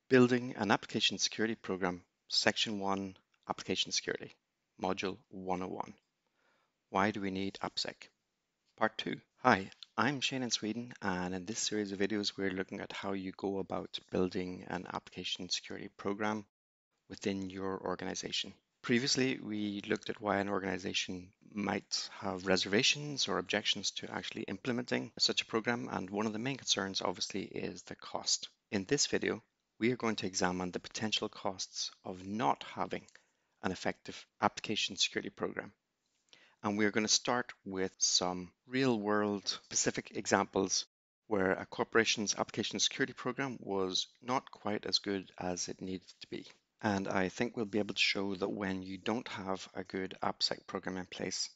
Building an Application Security Program, Section 1, Application Security, Module 101. Why do we need AppSec? Part 2. Hi, I'm Shane in Sweden, and in this series of videos we're looking at how you go about building an application security program within your organization. Previously, we looked at why an organization might have reservations or objections to actually implementing such a program, and one of the main concerns obviously is the cost. In this video, we are going to examine the potential costs of not having an effective application security program. And we're going to start with some real-world specific examples where a corporation's application security program was not quite as good as it needed to be. And I think we'll be able to show that when you don't have a good AppSec program in place,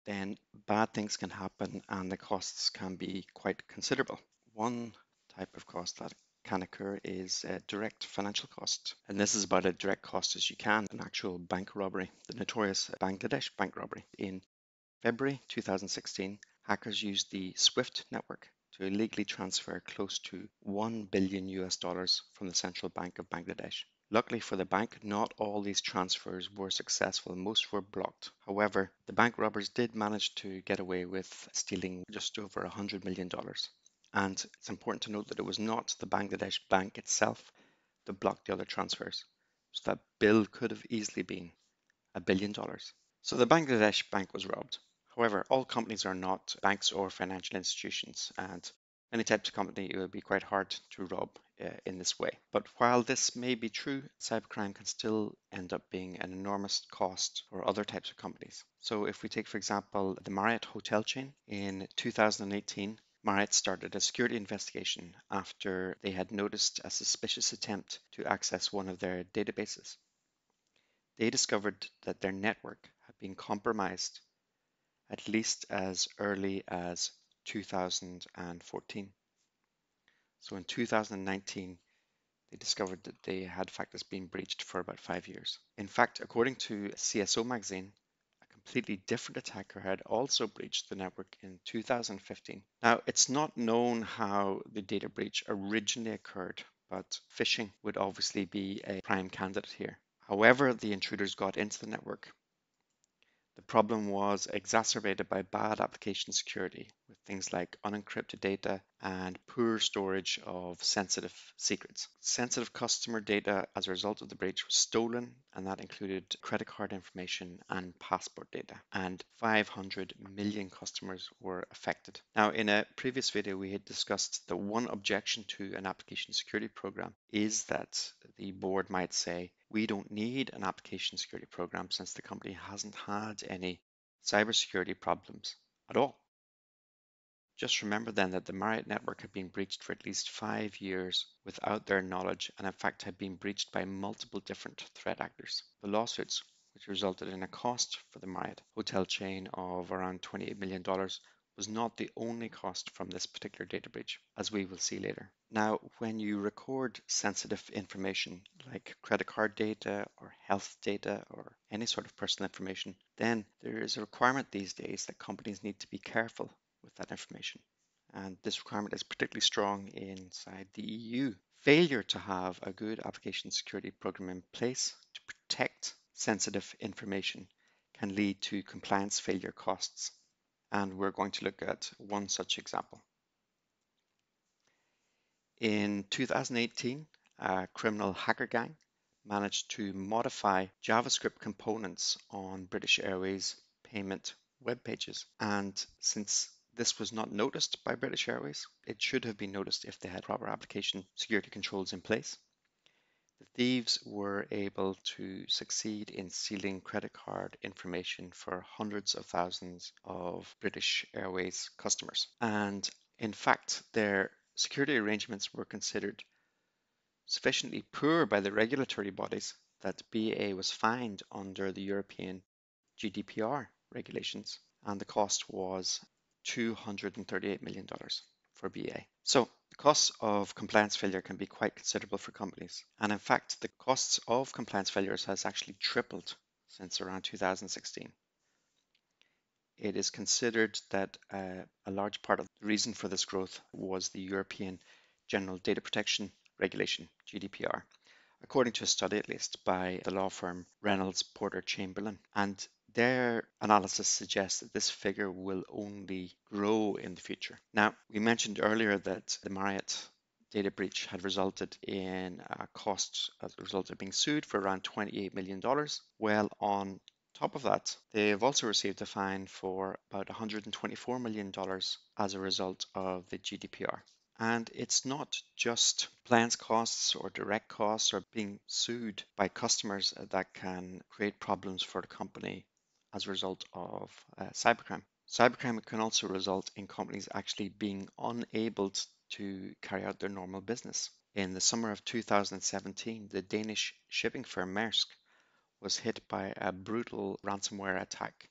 then bad things can happen and the costs can be quite considerable. One type of cost that can occur is a direct financial cost. And this is about as direct cost as you can, an actual bank robbery, the notorious Bangladesh bank robbery. In February 2016, hackers used the SWIFT network to illegally transfer close to $1 billion from the Central Bank of Bangladesh. Luckily for the bank, not all these transfers were successful. Most were blocked. However, the bank robbers did manage to get away with stealing just over $100 million. And it's important to note that it was not the Bangladesh bank itself that blocked the other transfers. So that bill could have easily been $1 billion. So the Bangladesh bank was robbed. However, all companies are not banks or financial institutions, and any types of company it would be quite hard to rob in this way. But while this may be true, cybercrime can still end up being an enormous cost for other types of companies. So if we take, for example, the Marriott hotel chain, in 2018, Marriott started a security investigation after they had noticed a suspicious attempt to access one of their databases. They discovered that their network had been compromised at least as early as 2014. So in 2019, they discovered that they had in fact been breached for about 5 years. In fact, according to CSO magazine, a completely different attacker had also breached the network in 2015. Now, it's not known how the data breach originally occurred, but phishing would obviously be a prime candidate here. However, the intruders got into the network. The problem was exacerbated by bad application security with things like unencrypted data and poor storage of sensitive secrets. Sensitive customer data as a result of the breach was stolen, and that included credit card information and passport data. And 500 million customers were affected. Now, in a previous video, we had discussed the one objection to an application security program is that the board might say, we don't need an application security program since the company hasn't had any cybersecurity problems at all. Just remember then that the Marriott network had been breached for at least 5 years without their knowledge, and in fact had been breached by multiple different threat actors. The lawsuits, which resulted in a cost for the Marriott hotel chain of around $28 million, was not the only cost from this particular data breach, as we will see later. Now, when you record sensitive information like credit card data or health data or any sort of personal information, then there is a requirement these days that companies need to be careful with that information. And this requirement is particularly strong inside the EU. Failure to have a good application security program in place to protect sensitive information can lead to compliance failure costs. And we're going to look at one such example. In 2018, a criminal hacker gang managed to modify JavaScript components on British Airways payment web pages. And since this was not noticed by British Airways, it should have been noticed if they had proper application security controls in place. The thieves were able to succeed in stealing credit card information for hundreds of thousands of British Airways customers. And in fact, their security arrangements were considered sufficiently poor by the regulatory bodies that BA was fined under the European GDPR regulations, and the cost was $238 million for BA. So the costs of compliance failure can be quite considerable for companies. And in fact, the costs of compliance failures has actually tripled since around 2016. It is considered that a large part of the reason for this growth was the European General Data Protection Regulation, GDPR. according to a study at least by the law firm Reynolds Porter Chamberlain. And their analysis suggests that this figure will only grow in the future. Now, we mentioned earlier that the Marriott data breach had resulted in a cost as a result of being sued for around $28 million. Well, on top of that, they've also received a fine for about $124 million as a result of the GDPR. And it's not just plans costs or direct costs or being sued by customers that can create problems for the company as a result of cybercrime. Cybercrime can also result in companies actually being unable to carry out their normal business. In the summer of 2017, the Danish shipping firm Maersk was hit by a brutal ransomware attack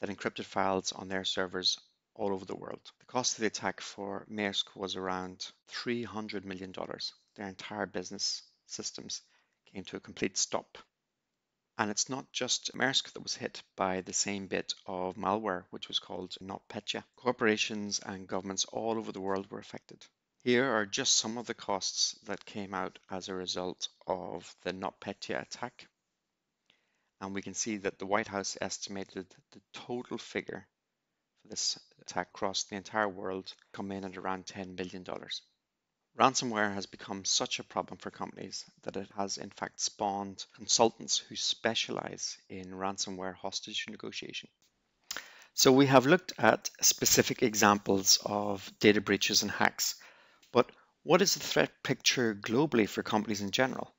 that encrypted files on their servers all over the world. The cost of the attack for Maersk was around $300 million. Their entire business systems came to a complete stop. And it's not just Maersk that was hit by the same bit of malware, which was called NotPetya. Corporations and governments all over the world were affected. Here are just some of the costs that came out as a result of the NotPetya attack. And we can see that the White House estimated the total figure for this attack across the entire world come in at around $10 billion. Ransomware has become such a problem for companies that it has in fact spawned consultants who specialize in ransomware hostage negotiation. So we have looked at specific examples of data breaches and hacks, but what is the threat picture globally for companies in general?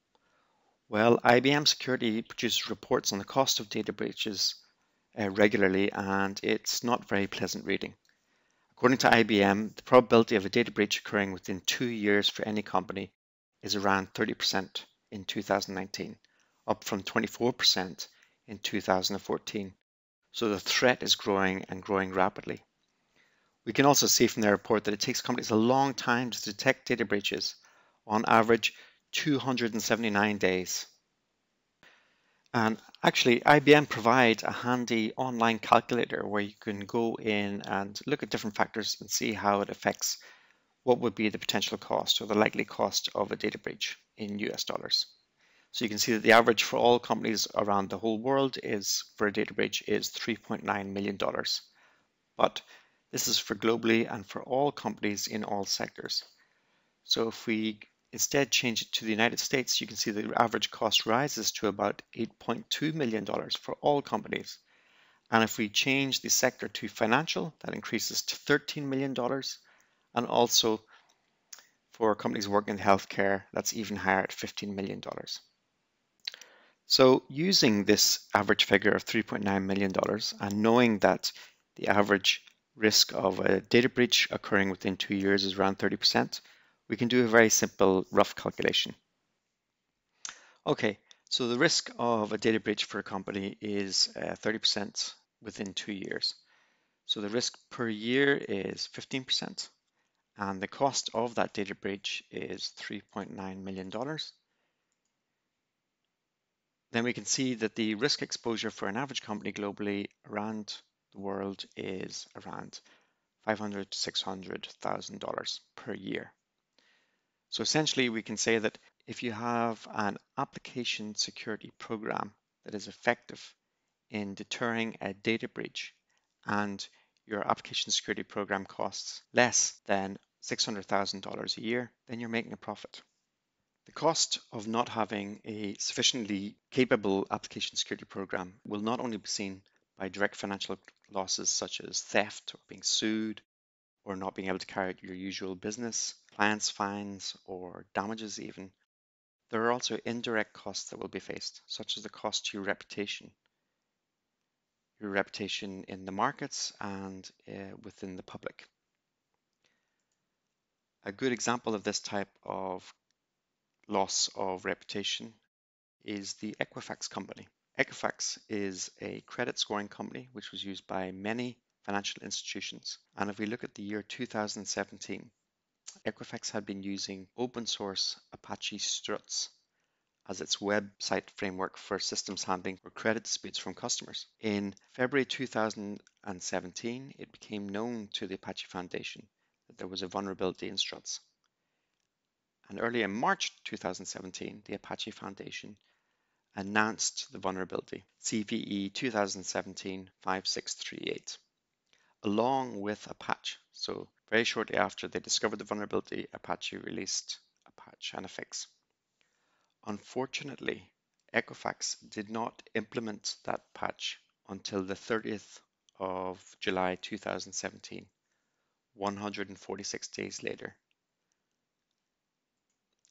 Well, IBM Security produces reports on the cost of data breaches regularly, and it's not very pleasant reading. According to IBM, the probability of a data breach occurring within 2 years for any company is around 30% in 2019, up from 24% in 2014. So the threat is growing and growing rapidly. We can also see from their report that it takes companies a long time to detect data breaches, on average 279 days. And actually, IBM provides a handy online calculator where you can go in and look at different factors and see how it affects what would be the potential cost or the likely cost of a data breach in US dollars. So you can see that the average for all companies around the whole world is for a data breach is $3.9 million. But this is for globally and for all companies in all sectors. So if we instead change it to the United States, you can see the average cost rises to about $8.2 million for all companies. And if we change the sector to financial, that increases to $13 million. And also for companies working in healthcare, that's even higher at $15 million. So using this average figure of $3.9 million and knowing that the average risk of a data breach occurring within 2 years is around 30%, we can do a very simple rough calculation. Okay, so the risk of a data breach for a company is 30% within 2 years. So the risk per year is 15%, and the cost of that data breach is $3.9 million. Then we can see that the risk exposure for an average company globally around the world is around $500,000 to $600,000 per year. So essentially, we can say that if you have an application security program that is effective in deterring a data breach and your application security program costs less than $600,000 a year, then you're making a profit. The cost of not having a sufficiently capable application security program will not only be seen by direct financial losses such as theft or being sued or not being able to carry out your usual business, clients' fines, or damages even. There are also indirect costs that will be faced, such as the cost to your reputation in the markets and within the public. A good example of this type of loss of reputation is the Equifax company. Equifax is a credit scoring company which was used by many financial institutions. And if we look at the year 2017, Equifax had been using open source Apache Struts as its website framework for systems handling for credit disputes from customers. In February 2017, it became known to the Apache Foundation that there was a vulnerability in Struts. And early in March 2017, the Apache Foundation announced the vulnerability CVE 2017-5638, along with a patch. So very shortly after they discovered the vulnerability, Apache released a patch and a fix. Unfortunately, Equifax did not implement that patch until the 30th of July 2017, 146 days later.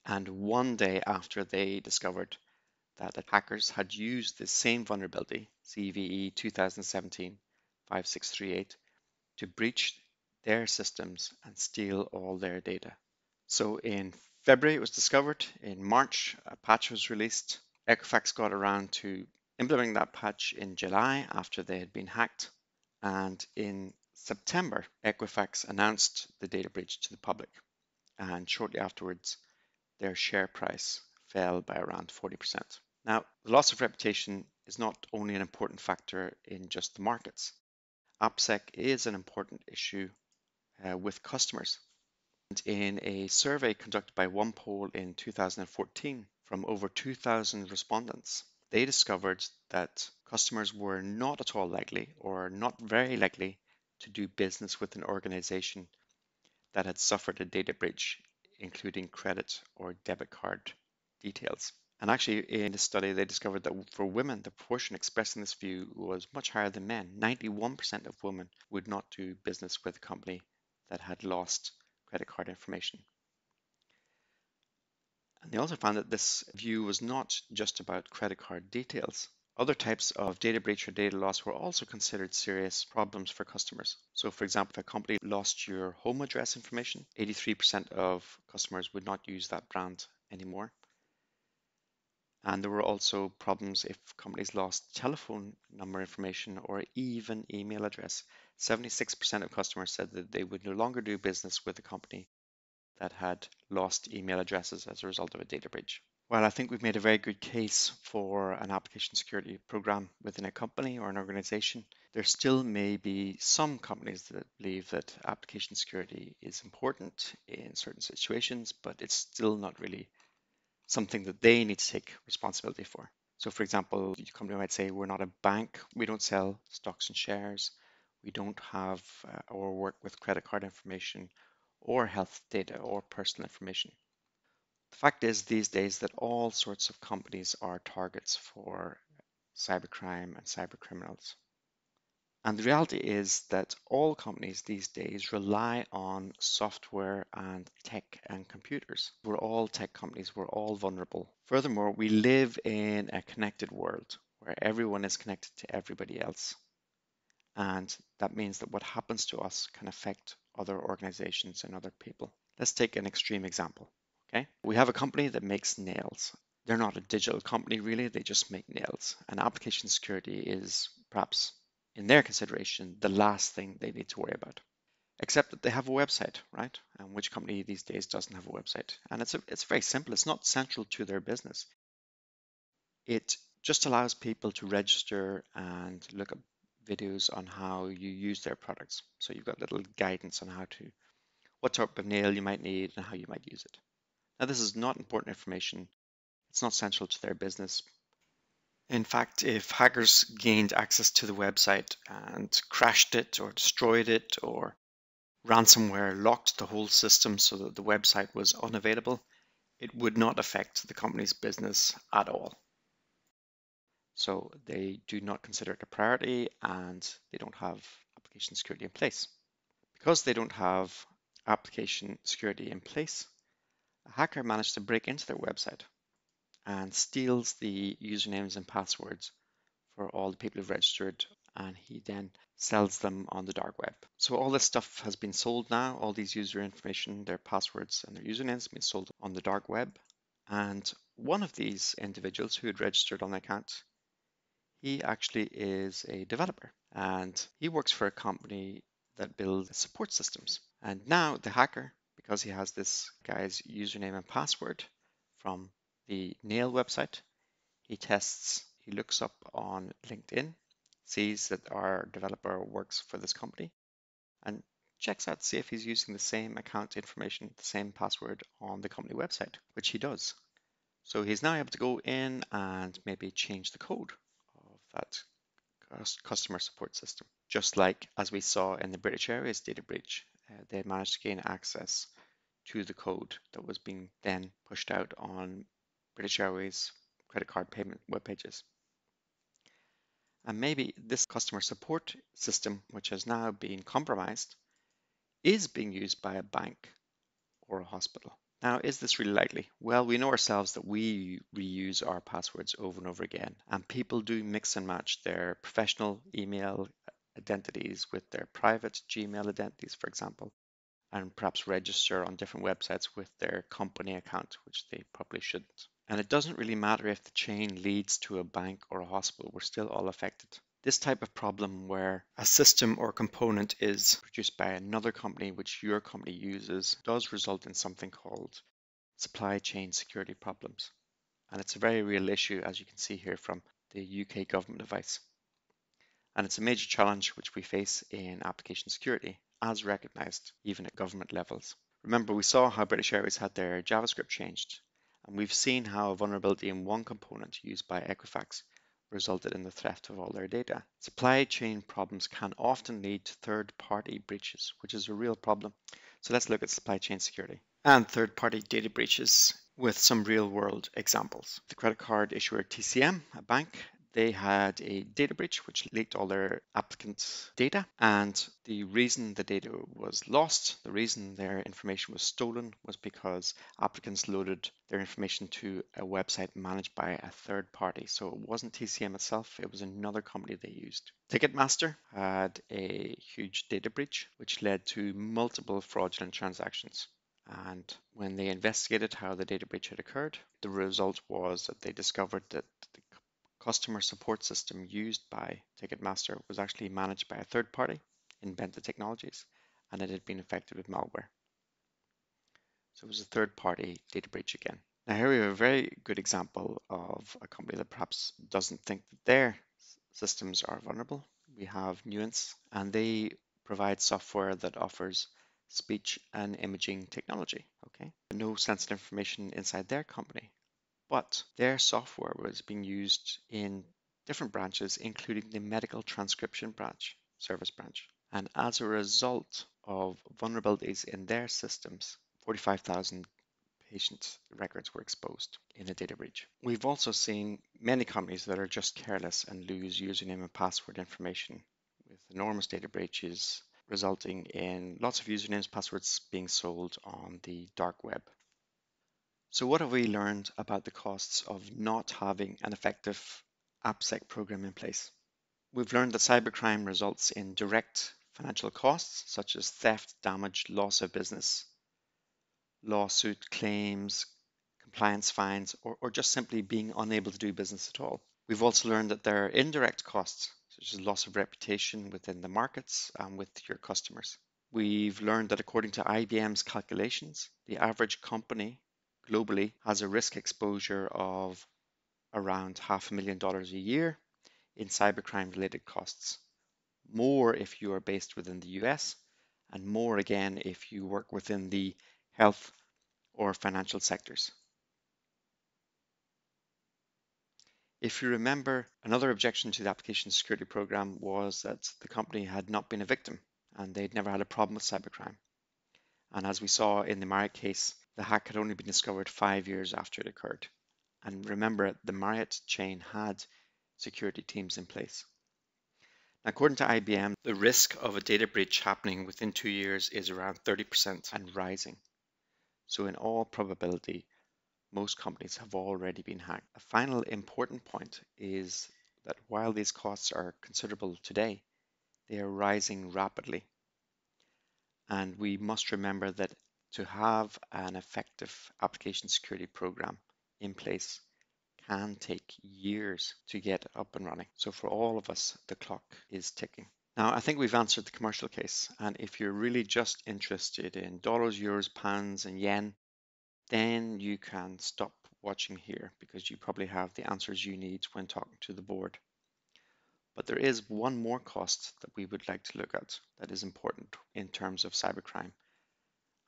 And one day after they discovered that the hackers had used the same vulnerability, CVE 2017-5638, to breach their systems and steal all their data. So in February, it was discovered. In March, a patch was released. Equifax got around to implementing that patch in July after they had been hacked. And in September, Equifax announced the data breach to the public. And shortly afterwards, their share price fell by around 40%. Now, the loss of reputation is not only an important factor in just the markets. AppSec is an important issue with customers. And in a survey conducted by OnePoll in 2014 from over 2,000 respondents, they discovered that customers were not at all likely or not very likely to do business with an organization that had suffered a data breach, including credit or debit card details. And actually, in the study, they discovered that for women, the proportion expressing this view was much higher than men. 91% of women would not do business with a company that had lost credit card information. And they also found that this view was not just about credit card details. Other types of data breach or data loss were also considered serious problems for customers. So for example, if a company lost your home address information, 83% of customers would not use that brand anymore. And there were also problems if companies lost telephone number information or even email address. 76% of customers said that they would no longer do business with a company that had lost email addresses as a result of a data breach. Well, I think we've made a very good case for an application security program within a company or an organization. There still may be some companies that believe that application security is important in certain situations, but it's still not really something that they need to take responsibility for. So for example, your company might say, we're not a bank, we don't sell stocks and shares, we don't have or work with credit card information or health data or personal information. The fact is these days that all sorts of companies are targets for cybercrime and cyber criminals. And the reality is that all companies these days rely on software and tech and computers. We're all tech companies, we're all vulnerable. Furthermore, we live in a connected world where everyone is connected to everybody else. And that means that what happens to us can affect other organizations and other people. Let's take an extreme example. Okay, we have a company that makes nails. They're not a digital company really, they just make nails. And application security is perhaps, in their consideration, the last thing they need to worry about. Except that they have a website, right? And which company these days doesn't have a website? And it's very simple, it's not central to their business. It just allows people to register and look at videos on how you use their products. So you've got little guidance on what type of nail you might need and how you might use it. Now, this is not important information. It's not central to their business. In fact, if hackers gained access to the website and crashed it or destroyed it, or ransomware locked the whole system so that the website was unavailable, it would not affect the company's business at all. So they do not consider it a priority and they don't have application security in place. Because they don't have application security in place, a hacker managed to break into their website and steals the usernames and passwords for all the people who've registered, and he then sells them on the dark web. So all this stuff has been sold now, all these user information, their passwords and their usernames have been sold on the dark web. And one of these individuals who had registered on the account, he actually is a developer and he works for a company that builds support systems. And now the hacker, because he has this guy's username and password from the nail website, he looks up on LinkedIn, sees that our developer works for this company, and checks out to see if he's using the same account information, the same password on the company website, which he does. So he's now able to go in and maybe change the code of that customer support system. Just like as we saw in the British Airways data breach, they managed to gain access to the code that was being then pushed out on British Airways credit card payment web pages. And maybe this customer support system, which has now been compromised, is being used by a bank or a hospital. Now, is this really likely? Well, we know ourselves that we reuse our passwords over and over again, and people do mix and match their professional email identities with their private Gmail identities, for example, and perhaps register on different websites with their company account, which they probably shouldn't. And it doesn't really matter if the chain leads to a bank or a hospital, we're still all affected. This type of problem where a system or component is produced by another company which your company uses does result in something called supply chain security problems. And it's a very real issue, as you can see here from the UK government advice. And it's a major challenge which we face in application security, as recognized even at government levels. Remember, we saw how British Airways had their JavaScript changed, and we've seen how a vulnerability in one component used by Equifax resulted in the theft of all their data. Supply chain problems can often lead to third-party breaches, which is a real problem. So let's look at supply chain security and third-party data breaches with some real-world examples. The credit card issuer TCM, a bank, they had a data breach which leaked all their applicants' data, and the reason the data was lost, the reason their information was stolen, was because applicants loaded their information to a website managed by a third party. So it wasn't TCM itself, it was another company they used. Ticketmaster had a huge data breach which led to multiple fraudulent transactions. And when they investigated how the data breach had occurred, the result was that they discovered that the customer support system used by Ticketmaster was actually managed by a third party, Invented Technologies, and it had been infected with malware. So it was a third party data breach again. Now here we have a very good example of a company that perhaps doesn't think that their systems are vulnerable. We have Nuance, and they provide software that offers speech and imaging technology. Okay, no sensitive information inside their company, but their software was being used in different branches, including the medical transcription branch, service branch. And as a result of vulnerabilities in their systems, 45,000 patient records were exposed in a data breach. We've also seen many companies that are just careless and lose username and password information with enormous data breaches resulting in lots of usernames, passwords being sold on the dark web. So what have we learned about the costs of not having an effective AppSec program in place? We've learned that cybercrime results in direct financial costs such as theft, damage, loss of business, lawsuit claims, compliance fines, or just simply being unable to do business at all. We've also learned that there are indirect costs, such as loss of reputation within the markets and with your customers. We've learned that according to IBM's calculations, the average company globally has a risk exposure of around $500,000 a year in cybercrime related costs. More if you are based within the US, and more again if you work within the health or financial sectors. If you remember, another objection to the application security program was that the company had not been a victim and they'd never had a problem with cybercrime. And as we saw in the Marriott case, the hack had only been discovered 5 years after it occurred. And remember, the Marriott chain had security teams in place. Now, according to IBM, the risk of a data breach happening within 2 years is around 30% and rising. So in all probability, most companies have already been hacked. A final important point is that while these costs are considerable today, they are rising rapidly. And we must remember that to have an effective application security program in place can take years to get up and running. So for all of us, the clock is ticking. Now, I think we've answered the commercial case. And if you're really just interested in dollars, euros, pounds, and yen, then you can stop watching here because you probably have the answers you need when talking to the board. But there is one more cost that we would like to look at that is important in terms of cybercrime,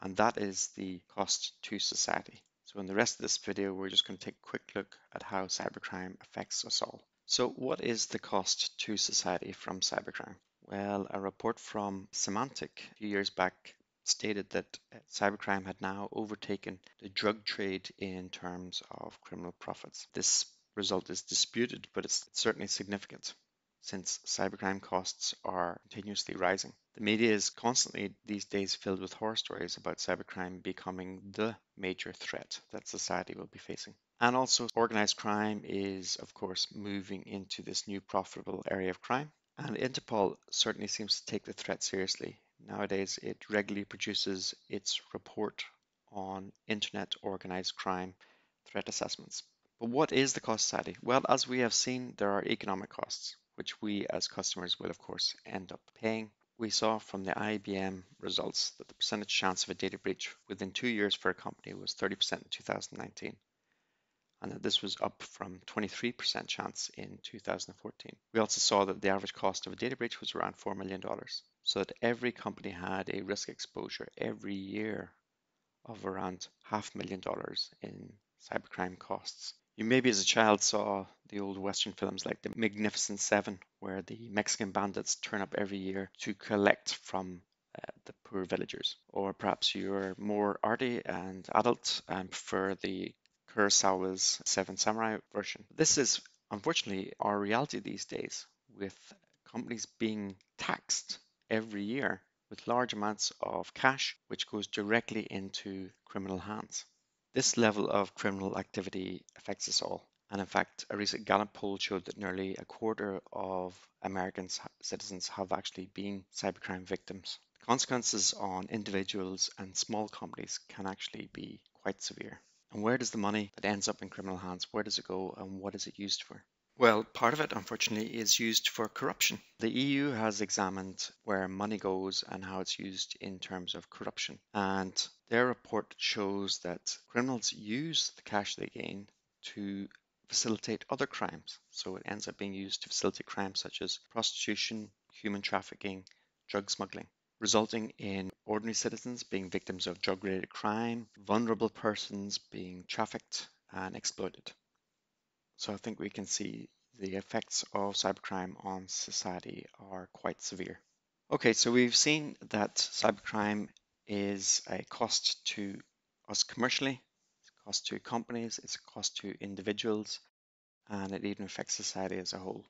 and that is the cost to society. So in the rest of this video, we're just going to take a quick look at how cybercrime affects us all. So what is the cost to society from cybercrime? Well, a report from Semantic a few years back stated that cybercrime had now overtaken the drug trade in terms of criminal profits. This result is disputed, but it's certainly significant since cybercrime costs are continuously rising. The media is constantly these days filled with horror stories about cybercrime becoming the major threat that society will be facing. And also, organized crime is, of course, moving into this new profitable area of crime. And Interpol certainly seems to take the threat seriously. Nowadays, it regularly produces its report on internet organized crime threat assessments. But what is the cost society? Well, as we have seen, there are economic costs, which we as customers will, of course, end up paying. We saw from the IBM results that the percentage chance of a data breach within 2 years for a company was 30% in 2019, and that this was up from 23% chance in 2014. We also saw that the average cost of a data breach was around $4 million, so that every company had a risk exposure every year of around $500,000 in cybercrime costs. You maybe as a child saw the old Western films like The Magnificent Seven, where the Mexican bandits turn up every year to collect from the poor villagers. Or perhaps you're more arty and adult and prefer the Kurosawa's Seven Samurai version. This is unfortunately our reality these days, with companies being taxed every year with large amounts of cash, which goes directly into criminal hands. This level of criminal activity affects us all. And in fact, a recent Gallup poll showed that nearly a quarter of American citizens have actually been cybercrime victims. The consequences on individuals and small companies can actually be quite severe. And where does the money that ends up in criminal hands, where does it go and what is it used for? Well, part of it, unfortunately, is used for corruption. The EU has examined where money goes and how it's used in terms of corruption. And their report shows that criminals use the cash they gain to facilitate other crimes. So it ends up being used to facilitate crimes such as prostitution, human trafficking, drug smuggling, resulting in ordinary citizens being victims of drug-related crime, vulnerable persons being trafficked and exploited. So I think we can see the effects of cybercrime on society are quite severe. Okay, so we've seen that cybercrime is a cost to us commercially, it's a cost to companies, it's a cost to individuals, and it even affects society as a whole.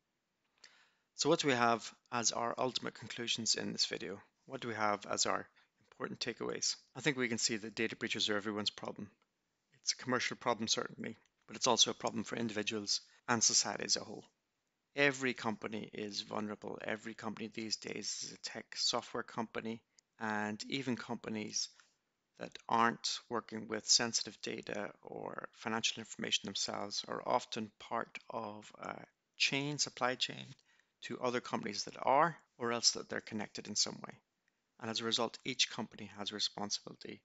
So what do we have as our ultimate conclusions in this video? What do we have as our important takeaways? I think we can see that data breaches are everyone's problem. It's a commercial problem, certainly, but it's also a problem for individuals and society as a whole. Every company is vulnerable. Every company these days is a tech software company, and even companies that aren't working with sensitive data or financial information themselves are often part of a supply chain to other companies that are, or else that they're connected in some way. And as a result, each company has a responsibility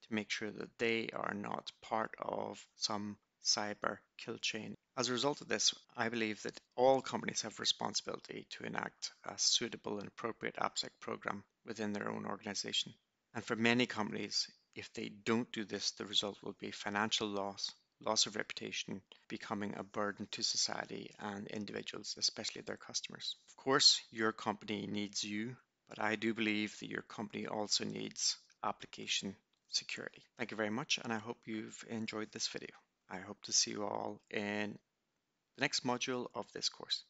to make sure that they are not part of some cyber kill chain. As a result of this, I believe that all companies have responsibility to enact a suitable and appropriate AppSec program within their own organization. And for many companies, if they don't do this, the result will be financial loss, loss of reputation, becoming a burden to society and individuals, especially their customers. Of course, your company needs you, but I do believe that your company also needs application security. Thank you very much, and I hope you've enjoyed this video. I hope to see you all in the next module of this course.